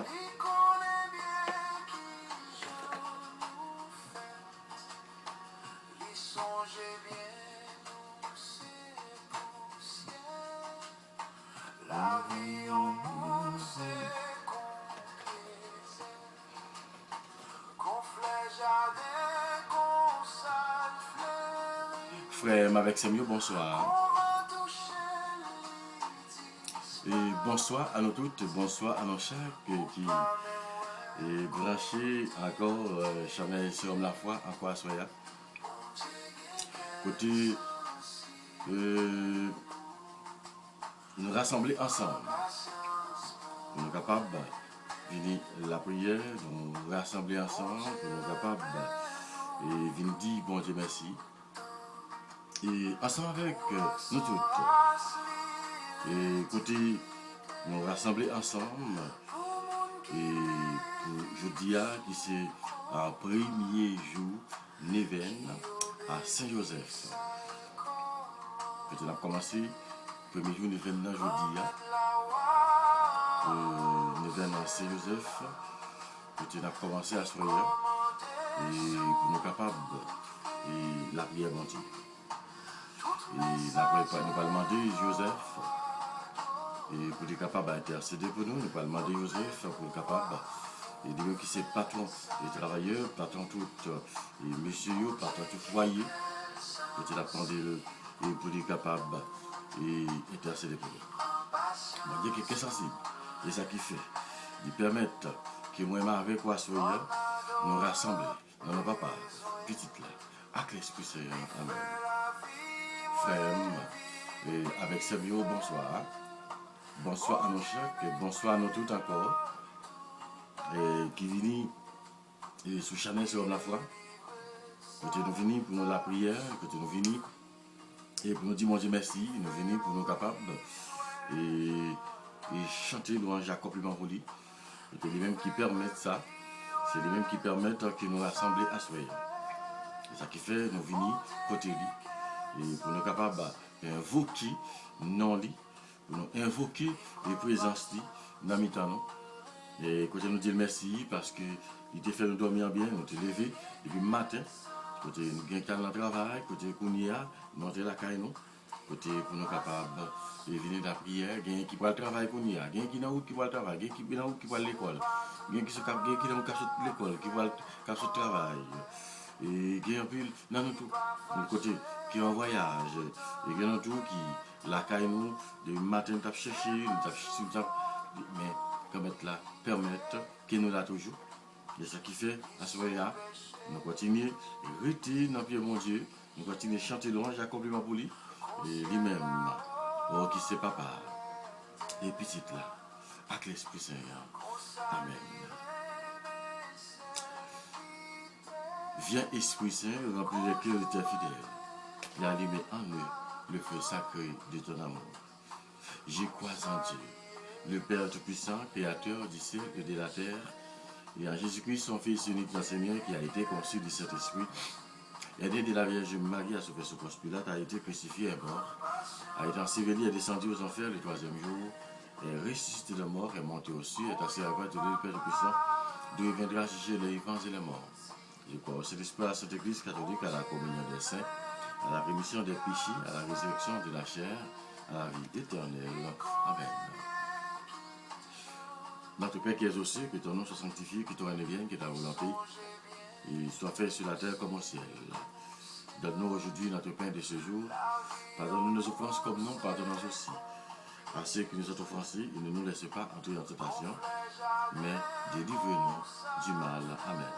Il connaît bien qui je nous fais. Il songeait bien nous c'est poussière. La vie en nous c'est compliqué. Conflait jardin, qu'on s'en fleurit. Frère avec Samuel, bonsoir. Et bonsoir à nous toutes, bonsoir à nos chaque qui est branché encore, jamais sur la foi, encore à soi. Côté nous rassembler ensemble, pour nous capables de venir la prière, nous rassembler ensemble, pour nous capables de venir dire bon Dieu merci. Et ensemble avec nous toutes. Et côté nous rassembler ensemble et pour jeudi qui c'est un premier jour Neven à Saint-Joseph. Peut-être on a commencé premier jour Neven dans jeudi Neven à Saint-Joseph. Peut-être on a commencé à soirée et pour nous capables et la prière bon Dieu. Et la prière nous va demander Joseph. Et pour être capable d'intercéder pour nous, nous allons demander Joseph pour être capable. Et de qui c'est patron des travailleurs, patron tout les messieurs, patron tout foyer, pour être et pour être capable et intercéder pour nous. Bon Dieu qui est sensible, et ça qui fait, il permet que moi avec quoi soyons, nous rassembler dans nos papas, petites là, avec l'Esprit Saint. Amen. Frère, et avec Sergio, bonsoir. Bonsoir à nos chers, bonsoir à nous tous encore. Et qui viennent sous Chanel sur la foi. Quand nous venons pour nous la prière, quand nous venons et pour nous dire mon Dieu merci, nous venons pour nous capables et chanter louange à compliment pour lui. C'est les mêmes qui permettent ça. C'est les mêmes qui permettent que nous rassembler à soi. C'est ça qui fait nous venons côté lui. Et pour nous capables d'invoquer non lui. Pour nous invoquer les présences dans le temps. Et quand nous disons merci parce qu'il t'a fait nous dormir bien, nous t'es levé, et puis matin, côté nous avons un travail, côté nous avons la caille, côté pour nous capables de venir de la prière, il y a qui va le travail qu'on y a, il y a qui dans qui va le travail, il y a qui dans qui va l'école, il y a qui dans l'école, qui va le travail. Et il y a un peu dans nous tout, de côté qui est en voyage, et il y a un tout qui la caille nous, de matin nous avons cherché, mais comme être là, permettre que nous là toujours. Et ce qui fait, à ce moment-là, nous continuons à rester dans le pied de mon Dieu, nous continuons à chanter louange, à compliment pour lui, et lui-même, oh, qui c'est papa, et petite là, avec l'Esprit Saint. Amen. Viens, Esprit Saint, remplir les cœurs de tes fidèles, et allumer en eux le feu sacré de ton amour. Je crois en Dieu, le Père Tout-Puissant, Créateur du ciel et de la terre, et en Jésus-Christ, son Fils unique dans Seigneur, qui a été conçu du Saint-Esprit, aidé de la Vierge Marie à souffrir sous Ponce Pilate, a été crucifié et mort, a été enseveli et descendu aux enfers le troisième jour, est ressuscité de mort, est monté au ciel, est assis à la droite de Dieu, le Père Tout-Puissant, d'où il viendra juger les vivants et les morts. Je crois au Saint-Esprit, à la Sainte Église catholique, à la communion des saints, à la rémission des péchés, à la résurrection de la chair, à la vie éternelle. Amen. Notre Père qui es aux cieux, que ton nom soit sanctifié, que ton règne vienne, que ta volonté soit faite sur la terre comme au ciel. Donne-nous aujourd'hui notre pain de ce jour. Pardonne-nous nos offenses comme nous pardonnons aussi à ceux qui nous ont offensés, et ne nous laisse pas entrer en tentation, mais délivre-nous du mal. Amen.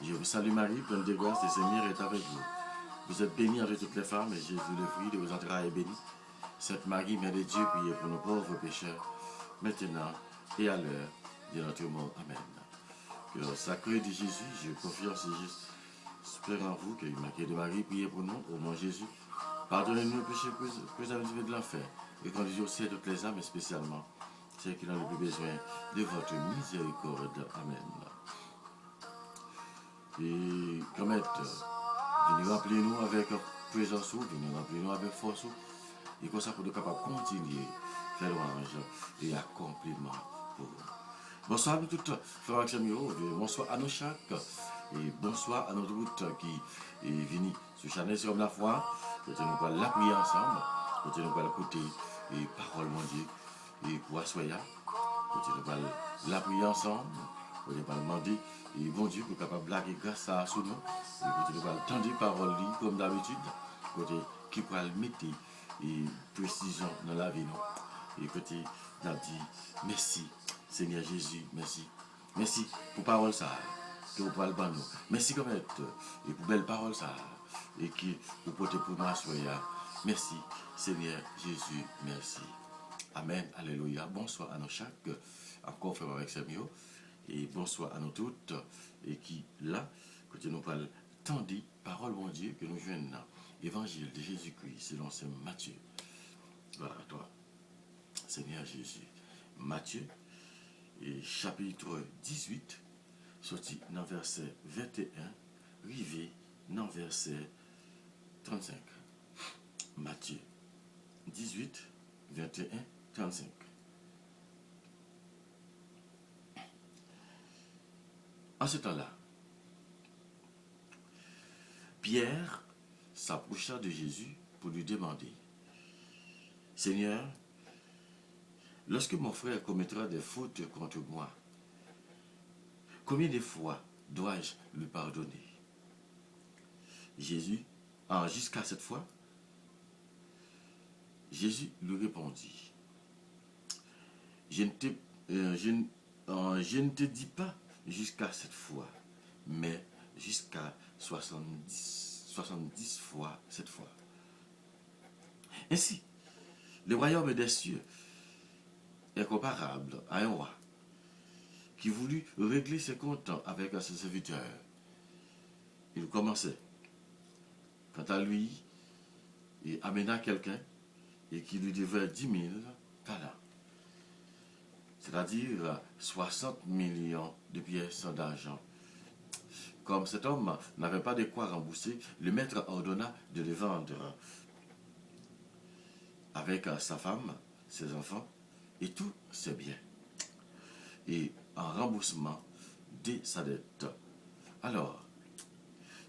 Je vous salue Marie, pleine de grâce, le Seigneur est avec vous. Vous êtes bénie entre toutes les femmes, et Jésus, le fruit de vos entrailles, est béni. Sainte Marie, Mère de Dieu, priez pour nos pauvres pécheurs, maintenant et à l'heure de notre mort. Amen. Que le sacré de Jésus, je confiance et j'espère en vous, que l'Immaculée de Marie, priez pour nous, au nom de Jésus. Pardonnez-nous les péchés, préservez-nous de l'enfer, et conduisez au ciel toutes les âmes, et spécialement ceux qui ont le plus besoin de votre miséricorde. Amen. Et commettre, venez remplir nous avec présence, venez remplir nous avec force, et comme ça pour nous capables de continuer, faire louange et accomplissement pour vous. Bonsoir à nous toutes, frères et sœurs, bonsoir à nous chaque, et bonsoir à notre route qui est venue sur Chanel sur la foi, côté nous allons la prier ensemble, côté nous allons écouter et parole mon Dieu, et pour assoya, côté nous allons la prier ensemble, côté nous allons demander, et bon Dieu, pour capable blaguer grâce à sous nous, et côté nous allons tendre parole comme d'habitude, côté qui pourra le mettre et précision dans la vie nous, et côté nous dit merci. Seigneur Jésus, merci. Merci pour parole ça, que vous pouvez le nous. Merci comme et pour belle parole ça, et qui vous portez pour moi, soyez. Merci, Seigneur Jésus, merci. Amen, alléluia. Bonsoir à nous chaque, encore frère avec Samuel, et bonsoir à nous toutes, et qui là, que nous parlons tant dit, parole mon Dieu, que nous jouons dans l'évangile de Jésus-Christ, selon Saint Matthieu. Voilà, toi, Seigneur Jésus. Matthieu, et chapitre 18, sorti dans verset 21, rivé dans verset 35. Matthieu 18, 21, 35. En ce temps-là, Pierre s'approcha de Jésus pour lui demander, Seigneur, lorsque mon frère commettra des fautes contre moi, combien de fois dois-je lui pardonner? Jésus, jusqu'à cette fois, Jésus lui répondit, je ne te dis pas jusqu'à cette fois, mais jusqu'à 70 fois cette fois. Ainsi, le royaume des cieux est comparable à un roi qui voulut régler ses comptes avec ses serviteurs. Il commençait. Quant à lui, il amena quelqu'un et qui lui devait 10 000 talents, c'est-à-dire 60 millions de pièces d'argent. Comme cet homme n'avait pas de quoi rembourser, le maître ordonna de le vendre avec sa femme, ses enfants et tous ses biens, et en remboursement de sa dette. Alors,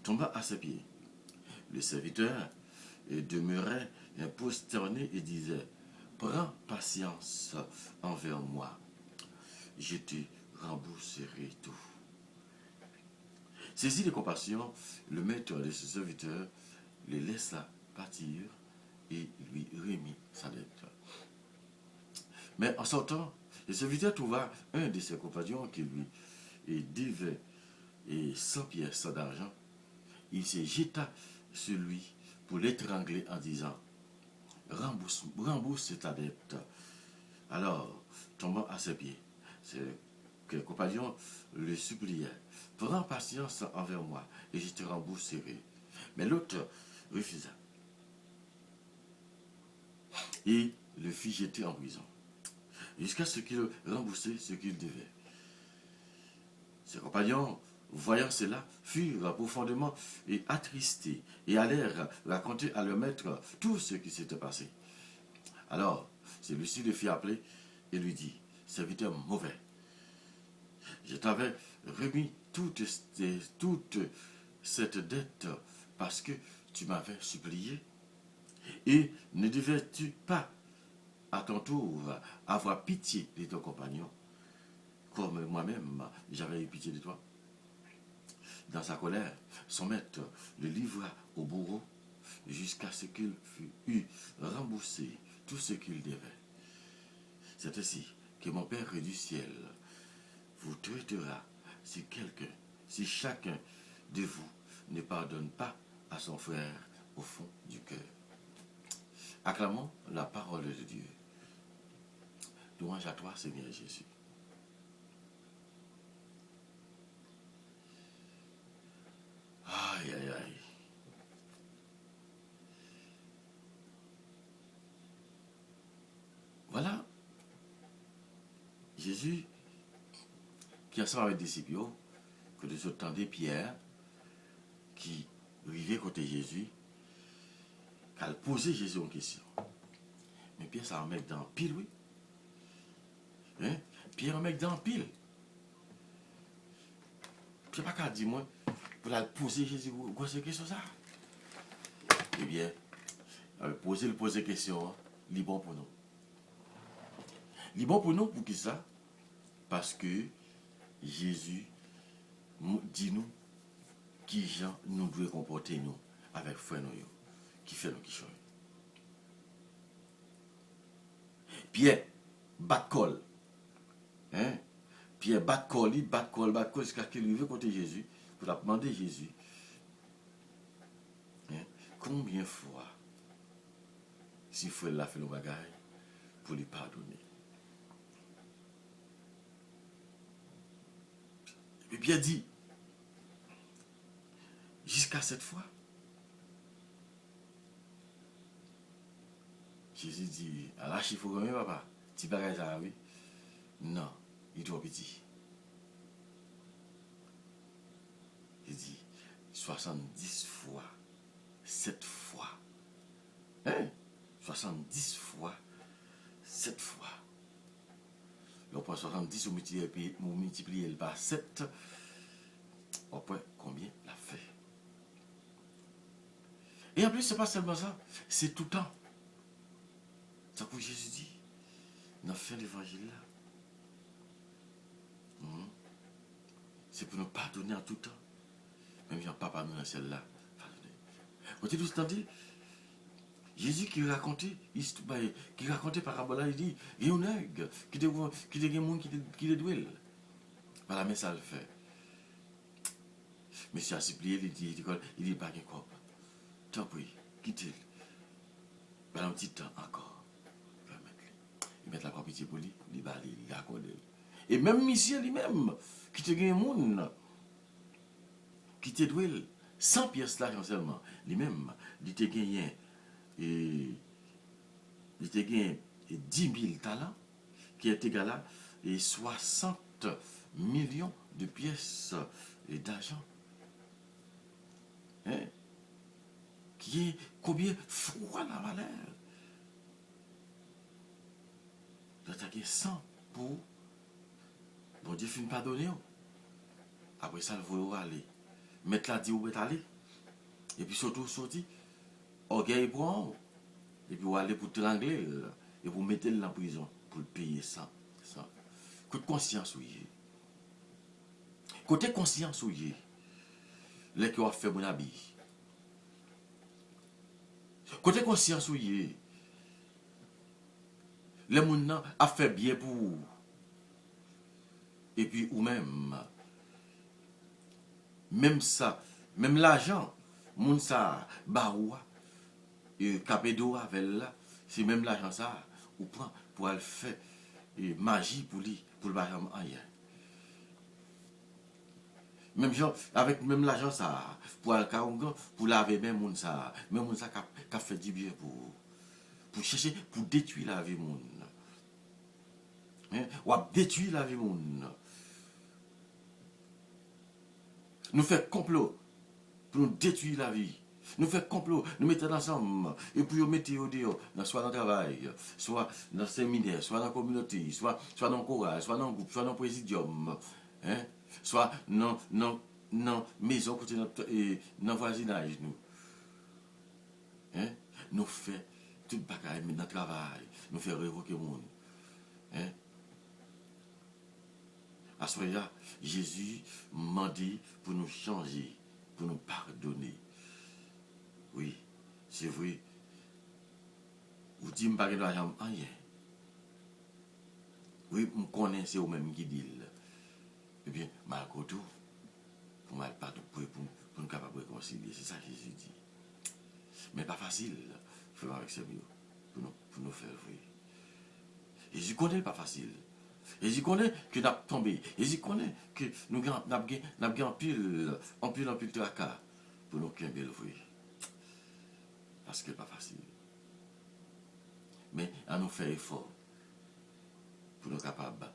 tomba à ses pieds. Le serviteur demeurait prosterné et disait, prends patience envers moi, je te rembourserai tout. Saisi de compassion, le maître de ses serviteurs le laissa partir et lui remit sa dette. Mais en sortant, le serviteur trouva un de ses compagnons qui lui devait 100 pièces d'argent. Il se jeta sur lui pour l'étrangler en disant, rembourse ta dette. Alors, tombant à ses pieds, ses compagnons le suppliaient, prends patience envers moi et je te rembourserai. Mais l'autre refusa et le fit jeter en prison, jusqu'à ce qu'il remboursait ce qu'il devait. Ses compagnons, voyant cela, furent profondément attristés et allèrent raconter à leur maître tout ce qui s'était passé. Alors, celui-ci le fit appeler et lui dit, serviteur mauvais, je t'avais remis toute cette dette parce que tu m'avais supplié, et ne devais-tu pas à ton tour avoir pitié de ton compagnon, comme moi-même j'avais eu pitié de toi? Dans sa colère, son maître le livra au bourreau jusqu'à ce qu'il eût remboursé tout ce qu'il devait. C'est ainsi que mon Père du ciel vous traitera si chacun de vous ne pardonne pas à son frère au fond du cœur. Acclamons la parole de Dieu. Louange à toi, Seigneur Jésus. Aïe, aïe, aïe. Voilà. Jésus, qui ensemble avec les disciples, que de ce temps des Pierre, qui vivait côté Jésus, qui a posé Jésus en question. Mais Pierre, ça en met dans pile, oui. Hein? Pierre en met dans pile. sais pas qu'à dire moi, pour la poser Jésus, quoi c'est question ça? Eh bien, poser question, il est bon pour nous. Il est bon pour nous pour qui ça? Parce que Jésus dit nous qui gens nous devons comporter nous avec frère nous qui fait nous qui change. Pierre bat col. Hein? Pierre bat col jusqu'à ce qu'il arrive côté Jésus pour demander Jésus. Hein? Combien de fois si frère l'a fait le bagage pour lui pardonner. Et Pierre dit jusqu'à cette fois. Jésus dit, à la chiffre quand même, papa, tu bagage ça, oui. Non, il doit petit. Il dit, 70 fois, 7 fois. Hein? 70 fois, 7 fois. On prend 70, on multiplie par 7. On prend combien la fait. Et en plus, ce n'est pas seulement ça, c'est tout le temps. C'est pour Jésus dit, dans la fin de l'évangile là, c'est pour nous pardonner en tout temps. Même si papa nous dans celle-là, pardonner. Quand il dit, Jésus qui racontait parabole, il dit, il y a un aigle qui a un monde qui est doué. Par la main, ça le fait. Monsieur a supplié, il dit, pas de quoi. Tant pis, quittez-le. Pendant un petit temps encore. Il met la pitié pour lui, il accorde. Et même monsieur lui-même, qui te gagne un monde, qui te doué, 100 pièces l'argent seulement, lui-même, il te gagne, il te gagne 10 000 talents, qui est égal à 60 millions de pièces d'argent. Hein? Qui est combien fois la valeur? D'attaquer 100 pour bon Dieu finit pardonner. Après ça, il faut aller. Mettre la dit où est aller. Et puis surtout sorti. Orgueil pour en haut. Et puis aller pour trangler. Et pour mettre en prison. Pour le payer 100. Côté conscience où il est. Côté conscience où il est. Les qui ont fait mon habit. Côté conscience où il est. Les gens a fait bien pour vous. Et puis ou même ça, même l'argent, moun ça baoua et capédo avec là, c'est même l'argent ça ou prend pour aller faire magie pour lui pour le bailler rien. Même genre avec même l'argent ça pour aller pour laver même moun ça qu'a fait du bien pour chercher pour détruire la vie moun. Hein? Ou détruire la vie moun. Nous faisons complot pour nous détruire la vie. Nous faisons complot, nous mettons ensemble et puis nous mettons au dehors, soit dans le travail, soit dans le séminaire, soit dans la communauté, soit dans le choral, soit dans le groupe, soit dans le présidium, hein? Soit dans la maison, côté dans le voisinage. Hein? Nous faisons tout le bagage dans le travail, nous faisons révoquer le monde. Hein? À ce moment-là, Jésus m'a dit pour nous changer, pour nous pardonner. Oui, c'est vrai. Vous dites que je ne sais pas rien. Oui, je connais, c'est vous-même qui dit. Eh bien, malgré tout, pour nous capables de réconcilier. C'est ça que Jésus dit. Mais pas facile, faire avec ces mieux, pour nous faire vrai. Jésus connaît pas facile. Jésus connaît que nous avons tombé. Jésus connaît que nous avons en pile tracas pour nous qu'un bel vrai. Parce que ce n'est pas facile. Mais à nous faire effort pour nous capables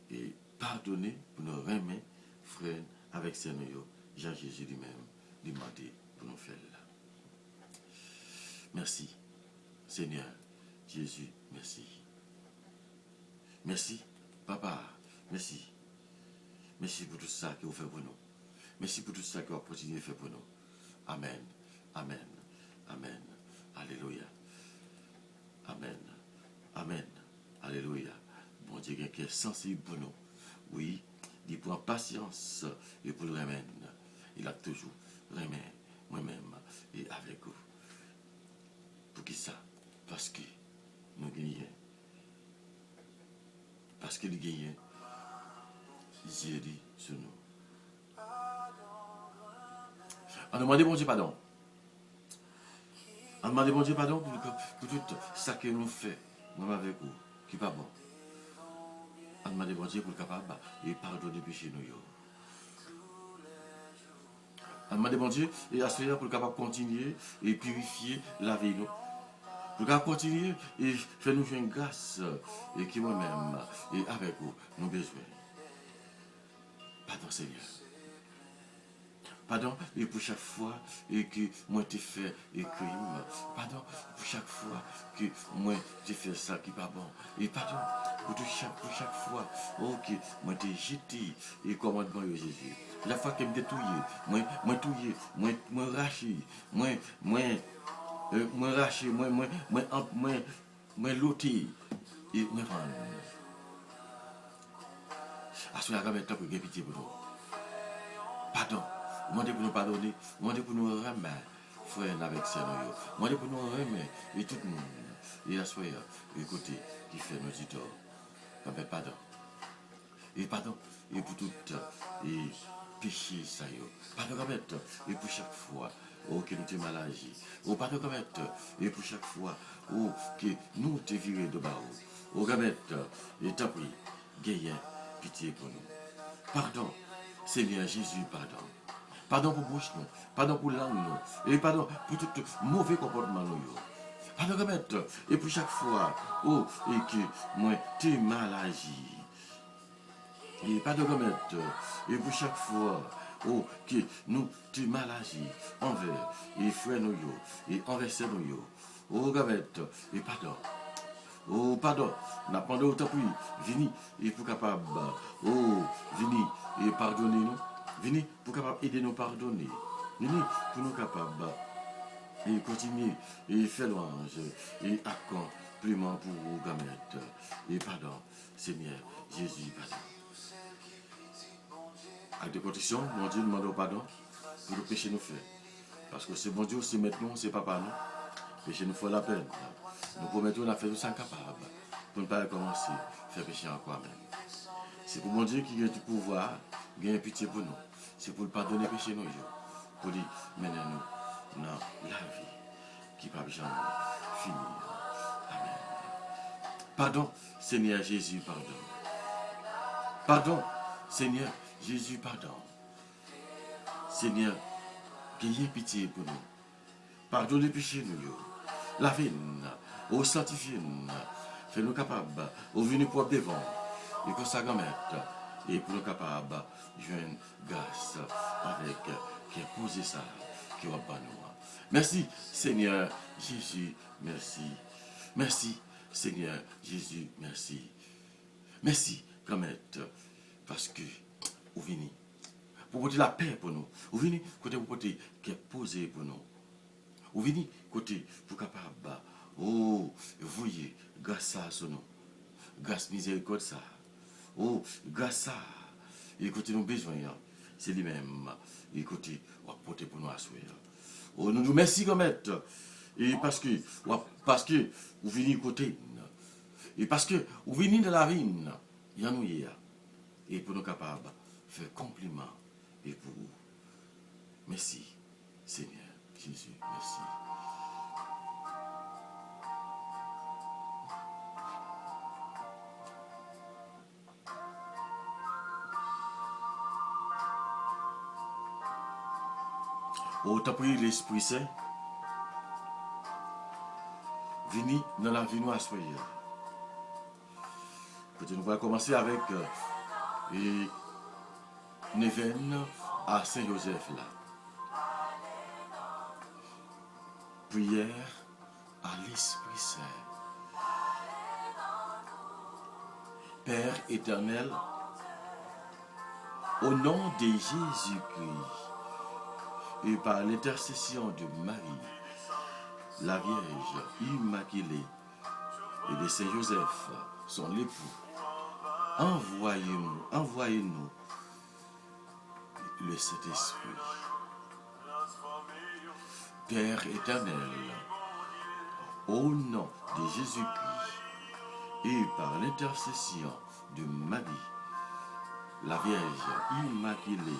de pardonner, pour nous remettre, frère, avec Seigneur, Jean-Jésus lui-même, demander pour nous faire là. Merci, Seigneur, Jésus, merci. Merci, Papa, merci. Merci pour tout ça que vous faites pour nous. Merci pour tout ça que vous continuez à faire pour nous. Amen. Amen. Amen. Alléluia. Amen. Amen. Alléluia. Bon Dieu, qui est sensible pour nous. Oui, il prend patience et pour le remède. Il a toujours remède moi-même et avec vous. Pour qui ça? Parce que nous gagnons. Parce qu'il gagne. Dieu dit sur nous. On demande bon Dieu pardon. On demande bon Dieu pardon pour tout ça que nous faisons, même avec vous, qui n'est pas bon. On demande bon Dieu pour le capable et pardonner péché nous. On demande bon Dieu et assurer pour le capable de continuer et purifier la vie nous. Pour le capable continuer et faire nous une grâce et qui moi-même et avec vous, nous besoin. Pardon Seigneur. Pardon, et pour chaque fois et que moi t'ai fait un crime. Pardon, pour chaque fois que moi t'ai fait ça qui n'est pas bon. Et pardon, pour chaque fois que moi t'ai jeté et commandement de Jésus. La fois que je touillé, moi touillé, moi raché, moi raché, moi loté et moi vendu. À ce moment-là, temps pour pitié pour nous. Pardon. Demandez pour nous pardonner, demandez pour nous remettre, frère avec Seigneur. Demandez pour nous remettre, et tout le monde, et assoyer, écoutez, qui fait nos titors. Pardon. Et pardon, et pour tout, et péché, ça y est. Pardon, et pour chaque fois, que nous sommes mal agi. Pardon, et pour chaque fois, que nous te viré de bas. Et t'as pris, gagne, pitié pour nous. Pardon, Seigneur Jésus, pardon. Pardon pour bouche nous, pardon pour langue nous, et pardon pour tout mauvais comportement nous. Pardon et pour chaque fois, et que moi t'es mal agi. Et pardon et pour chaque fois, que nous t'es mal agi envers et frères nous et envers sœurs nous. Et pardon. Pardon, n'a pas de temps pour venir et pour capable, venir et pardonner nous. Venez pour capable aider nous pardonner. Venez pour nous capables et continuer et faire louange et accomplissement pour vous gamètes. Et pardon, Seigneur Jésus, pardon. Avec des conditions, mon Dieu, nous demandons pardon pour le péché nous fait. Parce que c'est mon Dieu, c'est maintenant, c'est papa nous. Péché nous fait la peine. Nous promettons de faire tout ça capable pour ne pas recommencer à faire péché encore même. C'est pour mon Dieu qui a du pouvoir, qui a pitié pour nous. C'est pour le pardonner péché nous, pour lui mener nous dans la vie qui ne va jamais finir. Amen. Pardon, Seigneur Jésus, pardon. Pardon, Seigneur Jésus, pardon. Seigneur, ayez pitié pour nous. Pardonnez péché nous. Lavez-nous, sanctifiez-nous. Fais-nous capables, venir pour devant. Et pour ça, et pour nous capables de jouer une grâce avec qui a posé ça, qui va pas nous. Merci, Seigneur Jésus, merci. Merci, Seigneur Jésus, merci. Merci, parce que vous venez pour porter la paix pour nous. Vous venez côté pour porter qui est posé pour nous. Vous venez côté pour capable, voyez, grâce à son nom, grâce miséricorde ça. Grâce à ça, écoutez, nous besoin, c'est lui-même, écoutez, on va porter pour nous assurer. Nous nous merci et parce que vous venez côté, et parce que vous venez de la vie, il y a nous hier, et pour nous capables de faire compliment, et pour vous. Merci, Seigneur Jésus, merci. T'as pris l'Esprit Saint, venez dans la vie nous à soyer. Nous allons commencer avec Neven à Saint-Joseph là. Prière à l'Esprit Saint. Père éternel, Au nom de Jésus-Christ et par l'intercession de Marie, la Vierge Immaculée et de Saint Joseph, son époux, envoyez-nous le Saint-Esprit. Père éternel, au nom de Jésus-Christ et par l'intercession de Marie, la Vierge Immaculée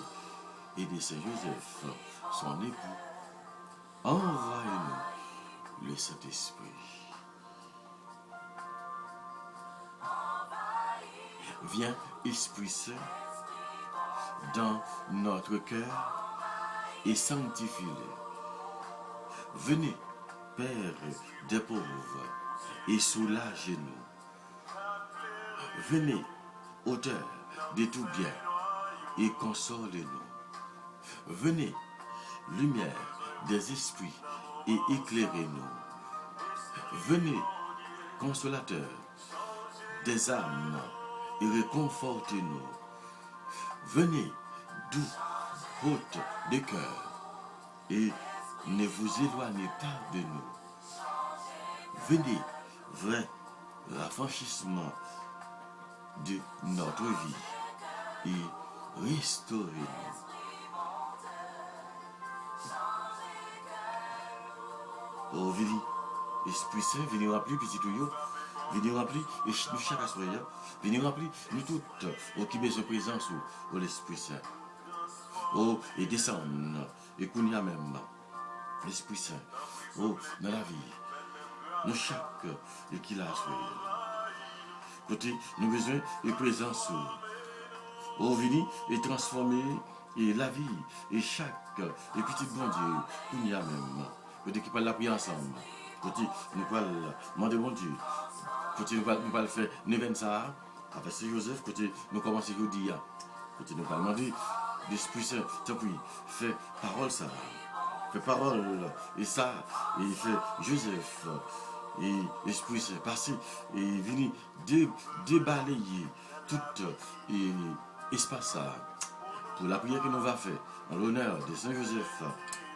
et de Saint Joseph, son époux, envoyez-nous le Saint-Esprit. Viens, Esprit Saint, dans notre cœur et sanctifie-le. Venez, Père des pauvres, et soulagez-nous. Venez, Auteur de tout bien, et consolez-nous. Venez, lumière des esprits, et éclairez-nous. Venez, consolateur des âmes, et réconfortez-nous. Venez, doux, hôte de cœur, et ne vous éloignez pas de nous. Venez, vrai rafraîchissement de notre vie, et restaurez-nous. Oh, venez, Esprit Saint, venez remplir petit tuyau, venez remplir, et nous chaque soir, venez remplir, nous toutes, au qui besoin présence, au l'Esprit Saint. Oh, et descendre, et qu'on y a même, l'Esprit Saint, oh, dans la vie, nous chaque, et qui l'a soir. Côté, nous besoin de présence, oh, venez, et transformer, et la vie, et chaque, et petit bon Dieu, qu'on y a même. Côté qui parle la prière ensemble. Côté nous parlons demander mon Dieu. Côté nous parlons faire Neven ça avec Saint Joseph. Côté nous commençons à dire. Côté nous parlons demander l'Esprit Saint. Tant pis, fait parole ça. Fait parole et ça. Et fait Joseph. Et l'Esprit Saint passé. Et venir débalayer tout espace ça. Pour la prière que nous va faire. En l'honneur de Saint Joseph.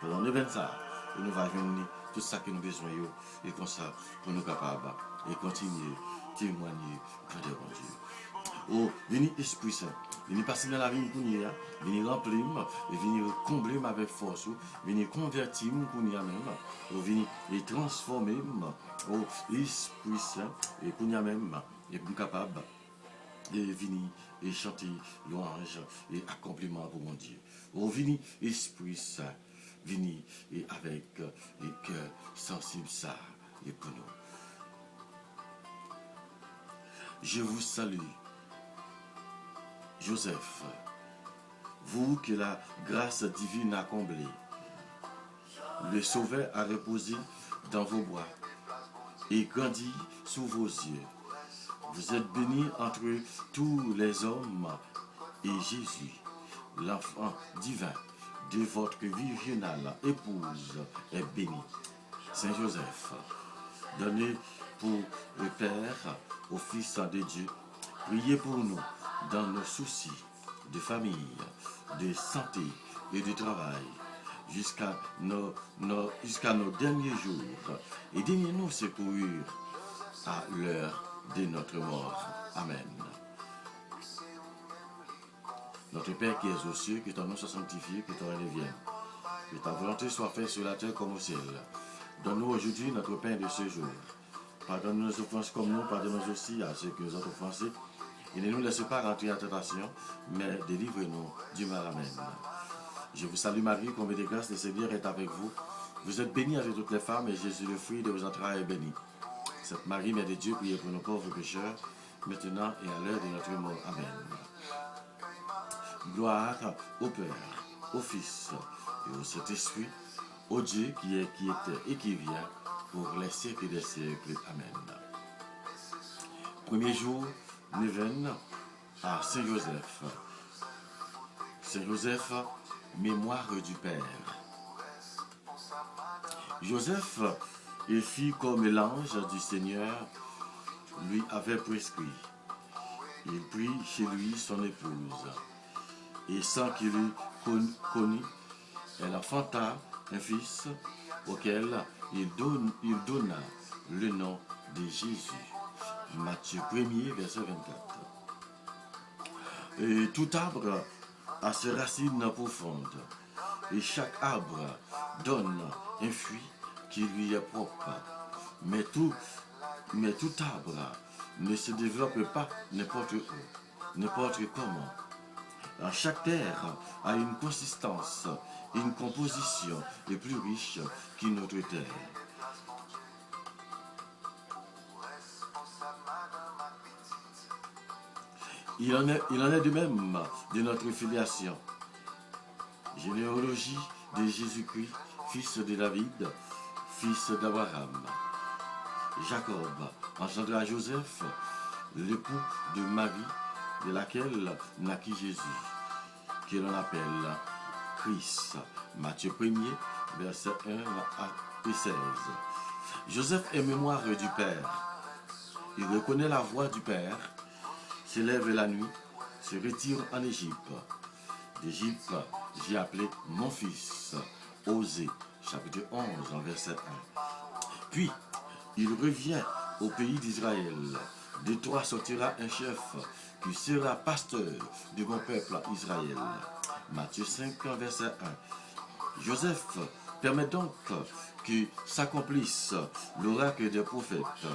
Pendant Neven ça. Et nous allons venir tout ça que nous avons besoin et comme ça pour nous capables et continuer témoigner grand bon Dieu. Oh, venez Esprit Saint, venez passer dans la vie pour nous, venez remplir et venez combler avec force, venez convertir pour nous même, venez et transformer oh Esprit Saint et pour nous même et pour nous capables et venir et chanter louange et accomplissement pour mon Dieu. Oh, venez Esprit Saint. Venez et avec les cœurs sensibles ça et pour nous. Je vous salue, Joseph, vous que la grâce divine a comblé. Le Sauveur a reposé dans vos bras et grandi sous vos yeux. Vous êtes béni entre tous les hommes et Jésus, l'enfant divin de votre virginale épouse est béni. Saint Joseph, donnez pour le Père au Fils de Dieu, priez pour nous dans nos soucis de famille, de santé et de travail, jusqu'à nos derniers jours, et daignez-nous secourir à l'heure de notre mort. Amen. Notre Père qui es aux cieux, que ton nom soit sanctifié, que ton règne vienne. Que ta volonté soit faite sur la terre comme au ciel. Donne-nous aujourd'hui notre pain de ce jour. Pardonne-nous nos offenses comme nous pardonnons aussi à ceux qui nous ont offensés. Et ne nous laisse pas rentrer en tentation, mais délivre-nous du mal. Amen. Je vous salue Marie, comblée de grâce, le Seigneur est avec vous. Vous êtes bénie entre toutes les femmes, et Jésus, le fruit de vos entrailles, est béni. Sainte Marie, Mère de Dieu, priez pour nos pauvres pécheurs, maintenant et à l'heure de notre mort. Amen. Gloire au Père, au Fils et au Saint-Esprit, au Dieu qui est, qui était et qui vient, pour les siècles des siècles. Amen. Premier jour, Neuvaine à Saint Joseph. Saint Joseph, mémoire du Père. Joseph fit comme l'ange du Seigneur lui avait prescrit. Il prit chez lui son épouse et sans qu'il eût connu, elle enfanta un fils auquel il donna le nom de Jésus. Matthieu 1er, verset 24. Et tout arbre a ses racines profondes, et chaque arbre donne un fruit qui lui est propre. Mais tout arbre ne se développe pas n'importe où, n'importe comment. Chaque terre a une consistance, une composition et plus riche qu'une autre terre. Il en est de même de notre filiation. Généalogie de Jésus-Christ, fils de David, fils d'Abraham. Jacob engendra Joseph, l'époux de Marie, de laquelle naquit Jésus, que l'on appelle Christ. Matthieu 1er, versets 1 et 16. Joseph est mémoire du Père. Il reconnaît la voix du Père, s'élève la nuit, se retire en Égypte. D'Égypte, j'ai appelé mon fils. Osée, chapitre 11, verset 1. Puis, il revient au pays d'Israël. De toi sortira un chef qui sera pasteur de mon peuple Israël. Matthieu 5, verset 1. Joseph permet donc que s'accomplisse l'oracle des prophètes.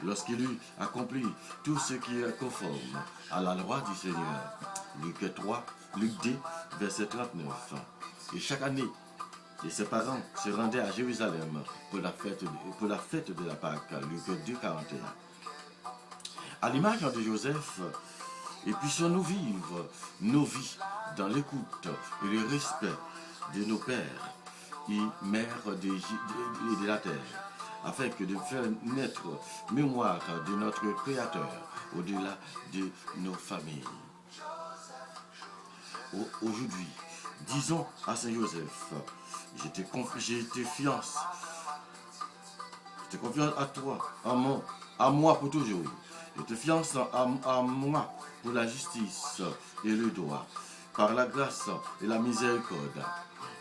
Lorsqu'il eut accompli tout ce qui est conforme à la loi du Seigneur. Luc 3, Luc 2, verset 39. Et chaque année, ses parents se rendaient à Jérusalem pour la fête de la Pâque. Luc 2, 41. À l'image de Joseph, et puissions-nous vivre nos vies dans l'écoute et le respect de nos pères et mères de la terre, afin que de faire naître mémoire de notre Créateur au-delà de nos familles. Aujourd'hui, disons à Saint Joseph, je te fiance à toi, à moi pour toujours. Je te fiance à moi pour la justice et le droit, par la grâce et la miséricorde.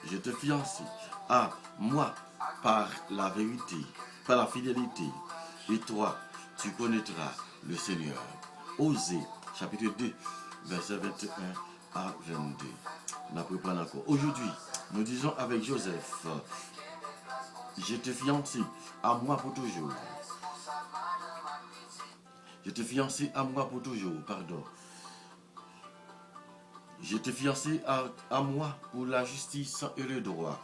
Je te fiance à moi par la vérité, par la fidélité. Et toi, tu connaîtras le Seigneur. Osée, chapitre 2, verset 21 à 22. On reprend encore. Aujourd'hui, nous disons avec Joseph, je te fiance à moi pour toujours. Je te fiance à moi pour toujours, pardon. Je te fiance à moi pour la justice et le droit,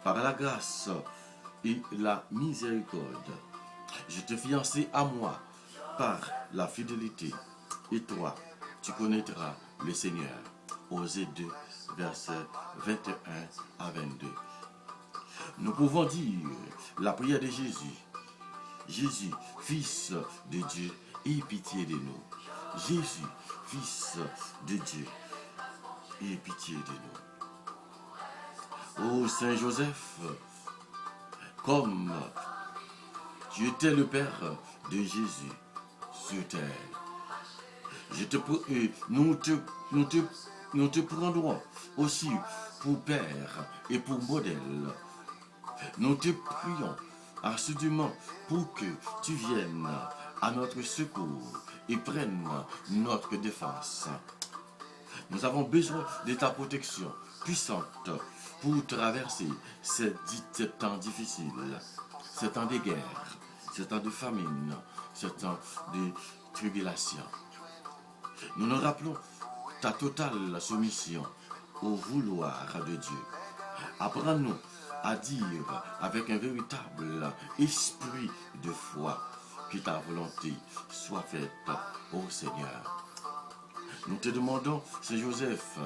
par la grâce et la miséricorde. Je te fiance à moi par la fidélité. Et toi, tu connaîtras le Seigneur. Osée 2, versets 21 à 22. Nous pouvons dire la prière de Jésus. Jésus, Fils de Dieu, aie pitié de nous. Jésus, Fils de Dieu, aie pitié de nous. Ô Saint Joseph, comme tu étais le Père de Jésus sur terre, nous te prendrons aussi pour Père et pour modèle. Nous te prions assidûment pour que tu viennes à notre secours et prennes notre défense. Nous avons besoin de ta protection puissante pour traverser ces temps difficiles, ces temps de guerre, ces temps de famine, ces temps de tribulation. Nous nous rappelons ta totale soumission au vouloir de Dieu. Apprends-nous à dire avec un véritable esprit de foi que ta volonté soit faite, ô Seigneur. Nous te demandons, Saint Joseph,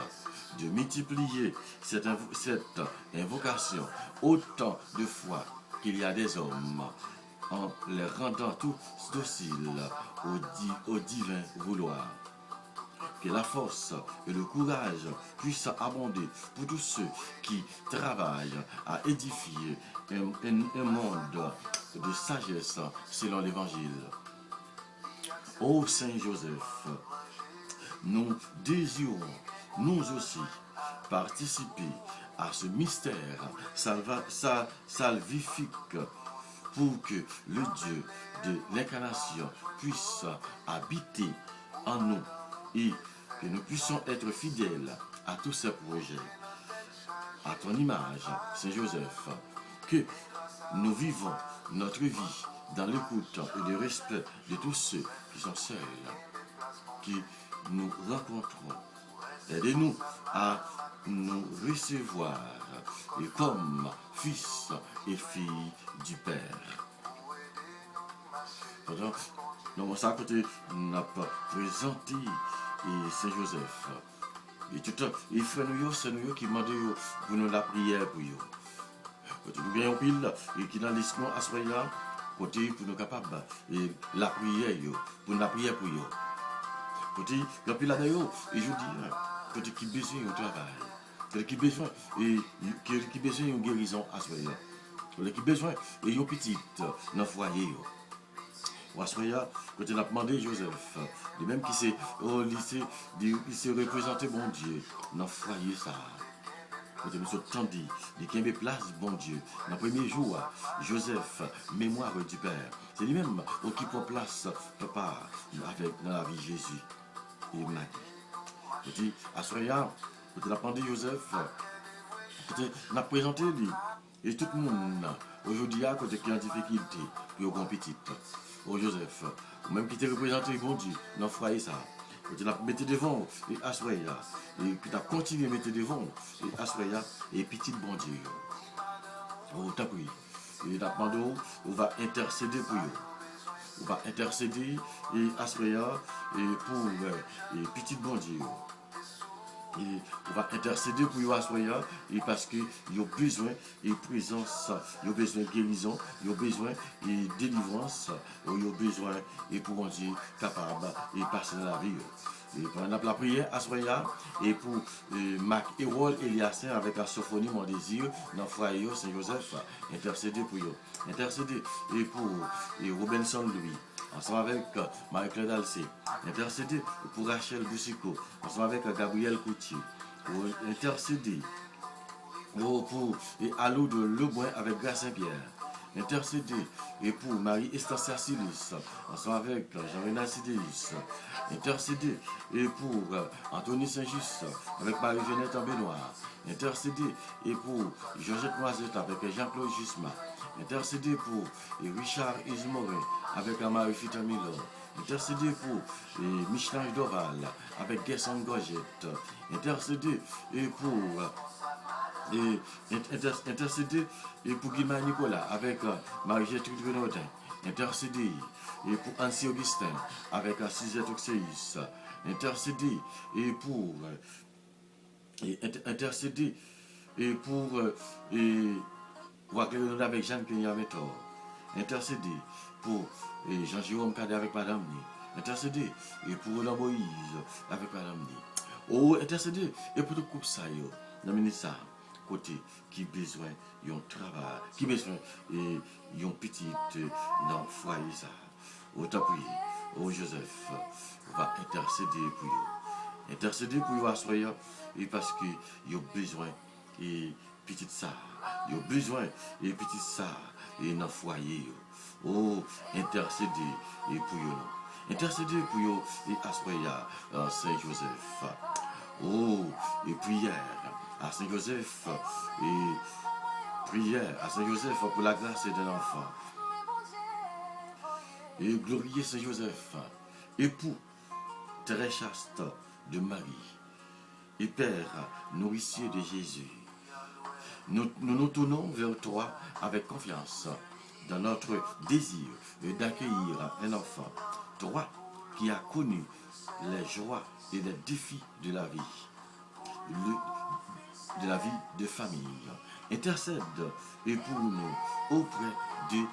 de multiplier cette invocation autant de fois qu'il y a des hommes, en les rendant tous dociles au divin vouloir. Que la force et le courage puissent abonder pour tous ceux qui travaillent à édifier un monde de sagesse selon l'Évangile. Ô Saint Joseph, nous désirons nous aussi participer à ce mystère salvifique pour que le Dieu de l'incarnation puisse habiter en nous et que nous puissions être fidèles à tous ces projets, à ton image, Saint Joseph, que nous vivons notre vie dans l'écoute et le respect de tous ceux qui sont seuls, qui nous rencontrons. Aidez-nous à nous recevoir et comme fils et filles du Père. Pendant nous ça côté n'a pas présenté Saint Joseph. Et tout les frères nous c'est nous qui demandent pour nous la prière pour eux. Côté nous bien pile et qui dans l'esprit à ce là côté pour nous capable et la prière pour la prière pour eux. Côté le pile là d'ailleurs et je dis côté qui besoin au travail. Côté qui besoin et qui besoin une guérison à ce là. Côté qui besoin et une petite dans foyer. Wassoya, quand il a demandé Joseph, de même qui s'est au lycée, qui s'est représenté bon Dieu, dans le foyer ça. Quand il nous a tendu, il y a place bon Dieu. Dans le premier jour, Joseph, mémoire du Père, c'est lui-même qui prend place, papa, avec dans la vie de Jésus et Marie. Quand il a Wassoya, quand il a demandé Joseph, quand il a présenté lui, et tout le monde, aujourd'hui, à côté qui est en difficulté, puis au grand petit. Oh Joseph, ou même qui t'a représenté bon Dieu, dans le foyer ça. Tu l'as mis devant et Assoya. Et tu as continué à mettre devant et Assoya et petit bon Dieu. Oh, t'as pris. Et la demandé, on va intercéder pour eux. On va intercéder et Assoya et pour et petit bon Dieu. Et on va intercéder pour eux Assoya et parce qu'ils ont besoin de présence, ils ont besoin de guérison, ils ont besoin de délivrance, ils ont besoin et pour Dieu capable de passer dans la vie. Et pendant la prière Assoya et pour Mac Hérol Eliassin avec la sophonie Mon Désir dans le foyer Saint-Joseph, intercéder pour eux. Intercéder et pour Robinson Louis. Ensemble avec Marie-Claire Dalcé, intercéder pour Rachel Boussico, ensemble avec Gabriel Coutier, pour intercéder pour Alou de Leboin avec Grâce Saint-Pierre, intercéder et pour Marie-Esther Silis, ensemble avec Jean-Renal Sidéus, intercéder et pour Anthony Saint-Just avec Marie-Jeannette en Benoît, intercéder et pour Georgette Noisette avec Jean-Claude Jusma, intercéder pour Richard Ismorin avec Marie-Fita Milo, intercéder pour Michelin Doval avec Gerson Gorgette, intercéder et pour intercéder et pour Guillemard Nicolas avec Marie-Gertrude Renaudin, intercéder et pour Ancy Augustin avec Suzette Oxéus, intercéder et pour intercéder et pour avec Jeanne Kenya Méthor, intercéder pour Jean-Jérôme Cadet avec Madame Ni, intercéder et pour Roland Moïse avec Madame Ni. Oh, intercéder et pour tout couple ça, dans le ministère, côté qui besoin d'un travail, qui besoin et d'un petit dans le foyer ça. Oh, t'appuie, oh Joseph, on va intercéder pour eux. Intercéder pour eux à soyez et parce qu'ils ont besoin et petite ça, ils ont besoin et petite ça et dans le foyer. Oh, intercéder et pour eux. Intercéder pour eux et à soyez Saint-Joseph. Oh, et prière à Saint-Joseph et prière à Saint-Joseph pour la grâce d'un enfant. Et glorifier Saint-Joseph, époux très chaste de Marie et Père nourricier de Jésus. Nous tournons vers toi avec confiance dans notre désir d'accueillir un enfant. Toi qui as connu les joies et les défis de la vie, de famille. Intercède et pour nous auprès de Dieu.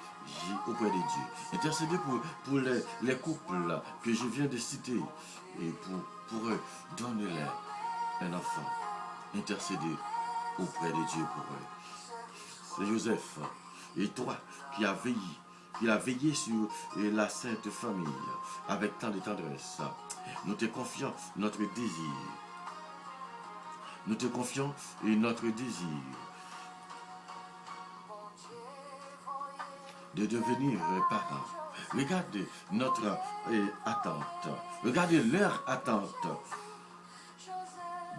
Intercédez pour les couples que je viens de citer et pour eux, donnez-leur un enfant. Intercédez auprès de Dieu pour eux. C'est Joseph, et toi qui as veillé sur la sainte famille avec tant de tendresse, nous te confions notre désir nous te confions et notre désir de devenir parents. Regardez notre attente. Regardez leur attente.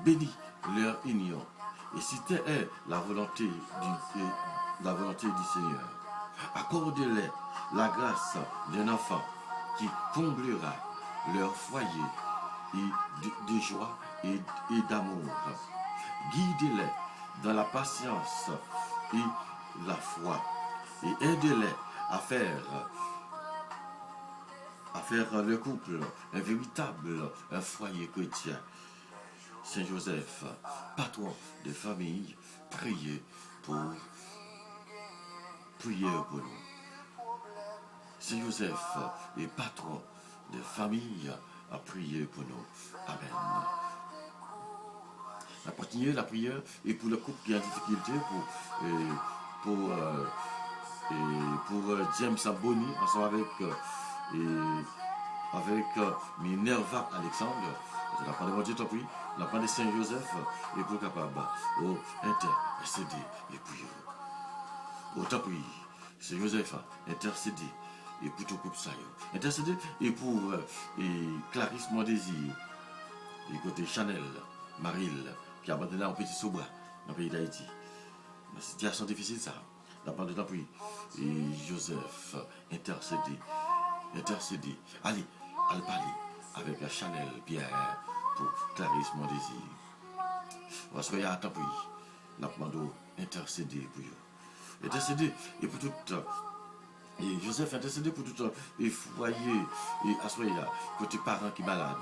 Bénis leur union. Et si telle est la volonté du Seigneur, accordez-les la grâce d'un enfant qui comblera leur foyer et de joie et d'amour. Guidez-les dans la patience et la foi et aidez-les à faire le couple un véritable foyer chrétien. Saint Joseph, patron des familles, priez pour nous. Saint Joseph est patron des familles, à prier pour nous. Amen. On va continuer la prière et pour le couple qui a difficulté, pour James Aboni, ensemble avec Minerva Alexandre. La parole de Dieu t'en prie, la parole de Saint Joseph et pour capable intercéder et prier. Au t'en prie, Saint Joseph intercéder et pour tout couple ça. Intercéder et pour Clarisse Mondésir et côté Chanel, Maril qui a abandonné un petit sous-bras dans le pays d'Haïti. La situation difficile ça. La parole de t'en prie et Joseph intercéder. Allez parler avec Chanel Pierre pour Clarisse Mondésir. Parce qu'il y a un temps pour la demande intercéder pour eux. Intercéder et pour tout. Et Joseph intercéder pour tout les foyers et assoyer côté parents qui malades.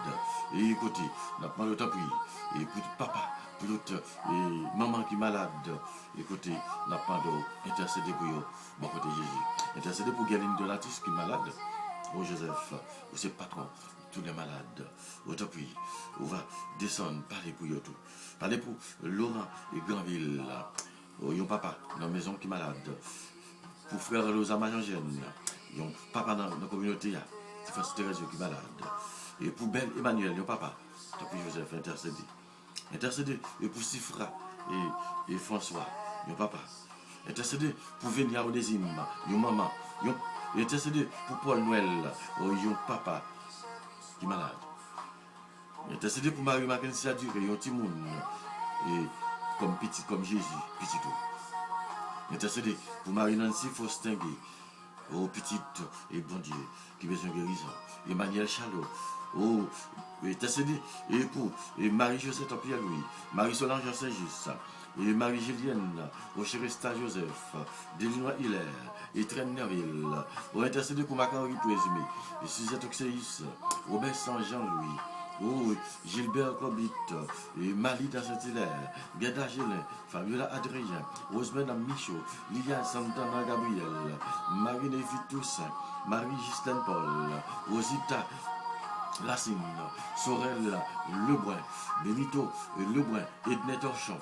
Et côté la demande de temps pour et pour tout papa, pour tout et maman qui malade. Et côté la demande intercéder pour eux. Bon côté Jésus. Intercéder pour Galine Donatis qui est malade. Oh Joseph, vous êtes patron, tous les malades. Autant puis, on va descendre, parler pour eux tout. Parler pour Laurent et Granville. Oh, yon papa dans la maison qui est malade. Pour frère Rosa Majangène. Yon papa dans la communauté, c'est François Thérèse qui est malade. Et pour Belle Emmanuel, yon papa. Autant puis Joseph, intercéder. Intercéder et pour Sifra et François, yon papa. Intercéder pour Vénia Onésime, yon maman, yon intercéder pour Paul Noël, yon papa qui est malade. Intercéder pour Marie Mackenzie Aduré, yon Timoun, et comme Jésus, petit tout. Intercéder pour Marie Nancy Faustin, petite et bon Dieu, qui besoin de guérison. Emmanuel Chalot, intercéder et pour Marie-Josée Pierre Louis, Marie-Solange Saint-Just, et Marie-Julienne, Chéresta Joseph, Delinois Hilaire, et Traine Nerville, intercéder pour Macari Présumé, et Suzette Oxéis, Robert Saint-Jean-Louis, Gilbert Cobit, et Malida Saint-Hilaire, Gada Gélin, Fabiola Adrien, Rosemena Michaud, Liliane Santana Gabriel, Marie-Névie Toussaint, Marie-Justine Paul, Rosita Racine, Sorel Lebrun, Benito Lebrun, Ednet Torchon.